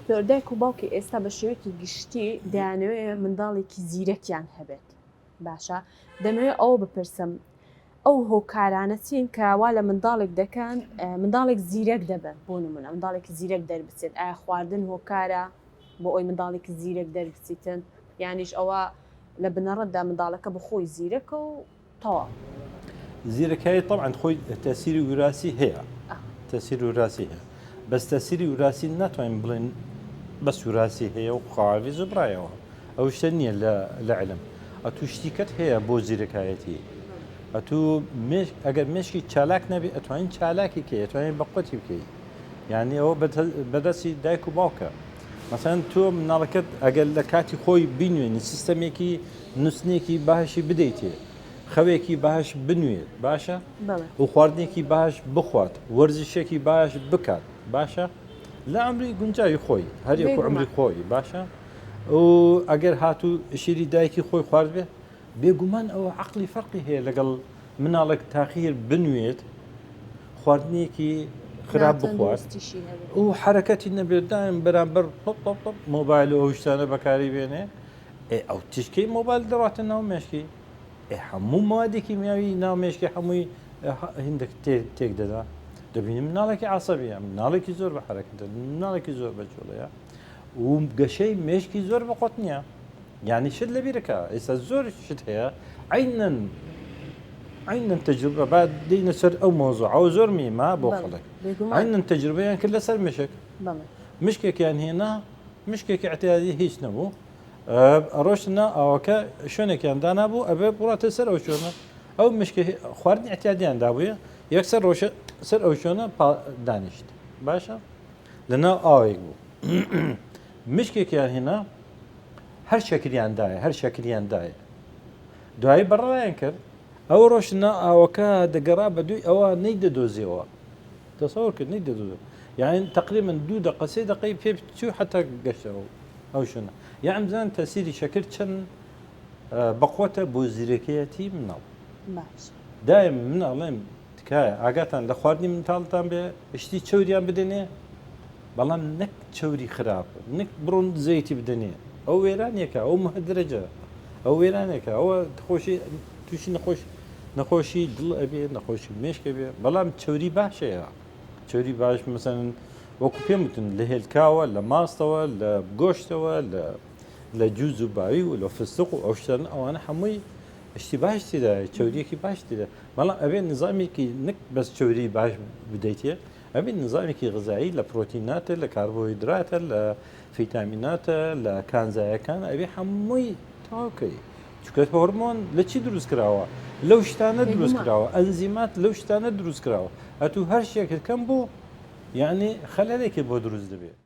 دکتۆر دایک و باوکی ئێستا بە شێوەیەکی گشتی دەیانەوێت منداڵێکی زیرەکیان هەبێت باشە دەمەوێت ئەوە بپرسم ئەو هۆکارانە چین کەوا لە منداڵێک دەکەن منداڵێک زیرەک دەبن بۆ نمونە منداڵێکی زیرەک دەربچێت ئایا خواردن هۆکارە بۆ ئەوی منداڵێکی زیرەک دەربچیتن یانیش ئەوە لە بنەڕەتدا منداڵەکە بخۆی زیرەکە و تەواو زیرەکایی طبعا خۆی تەسیری وراسی هەیە تەسیری وراسی هەیە بەس تەسیری وراسی ناتوانین بڵێن بەس وراسی هەیە و خواوی زۆبرایەوە ئەو شتە نییە لە علم ئەتوو شتیکەت هەیە بۆ زیرەکایەتی ئەتوو ئەگەر مشکی چالاک نەبێ ئەتوانین چالاکی کە ئەتوانین بەقوتی بکەیت یعنی ئەوە بەدەستی دایک و باوکە مەسەن تۆ مناڵەکەت ئەگەر لە کاتی خۆی بینوێنی سیستەمێکی نووسنێکی باشی بدەیتێ خەوێکی باش بنوێت باشە و خواردنێکی باش بخوات وەرزشێکی باش بکات باشە لە ئەمری گونجاوی خۆی هەریەکو ئەمری خۆی باشە و ئەگەر هاتوو شیری دایکی خۆی خوارد بێ بێگومان ئەوە عقلی فەرقی هەیە لەگەڵ مناڵێک تاخیر بنوێت خواردنێکی خراپ بخوات و حرەکەتی نەبێت دایم بەرامبەر مۆبایل و هشتانە بەکاری بێنێ ئەو تشکەی مۆبایل دەڕاتە ناو مێشکی هەموو موادێکی میاوی ناومێشکی هەمووی هندێک تێک دەدا دەبینیم مناڵێکی عسەبیە مناڵێکی زۆر بە حرەکەتە مناڵێکی زۆر بەجوڵەیە و گەشەی مێشکی زۆر بەقۆت نییە یعنی شت لەبیرەکە ئێستا زۆر شت هەیە عینەن تەجروبە بعد دێنە سەر ئەو مۆزوع ئەو زۆر میما بۆ خەڵک عینەن تەجروبەیان کرد لەسەر مشک مشکێکیان هێنا مشکێکی اعتیادی هیچ نەبوو ڕۆشتنا ئەوەکە شوێنێکیان دانابوو ئەبێ بڕاتە سەر ئەو شوێنە ئەو مشکی خواردنی احتیادیان دابووە یەکسەر ڕۆژە سەر ئەو شوێنە دانیشت باشە لەناو ئاوێک بوو مشکێکیان هێنا هەر شەکریاندایە هەر شەکریاندایە دوایی بەڕایان کرد ئەو ڕۆشتنا ئاوەکە دەگەڕا بە دوی ئەوە نەیدەدۆزیەوە تەسەوەر کرد نەیدەدۆزێت یعنی تقریبا 2 دقە 3 دقەی پێ چوو حتا گەشتەوە ئەو شوێنە یان بزان تەسیری شەکر چەند بەقوتە بۆ زیرەکەیەتی مناڵ دایم مناڵێم تکایە ئاگاتان لە خواردنی منتاڵتان بێ شتی چەوریان بدەنێ بەڵام نەک چەوری خراپ نەک بڕۆن زەیتی بدەنێ ئەو وێرانێکە ئەو مەهدرەجە ئەو وێرانێکە ئەوە خۆشی تووشی نەخۆشی دڵ ئەبێ نەخۆشی مێشکە بێ بەڵام چەوری باشەیە چەوری باش مەسەن وەکو پێم وتن لە هێلکاوە لە ماستەوە لە گۆشتەوە لە جوز و باوی و لە فستق و ئەو شتان ئەوانە هەمووی شتی باش تێدایە چەوریەکی باش تێدا بەڵام ئەبێ نظامێکی نەک بەس چەوری باش بدەیتێ ئەبێ نظامێکی غذایی لە پرۆتیناتە لە کاربۆهیدراتە لە ڤیتامیناتە لە کانزایەکان ئەبێ هەمووی تاوکەی چکە هۆرمۆن لە چی دروست کراوە لەو شتانە دروست کراوە ئەنزیمات لەو شتانە دروست کراوە ئەتوو هەر شتێکت کەم بوو یعنی خەلەلێکی بۆ دروست دەبێت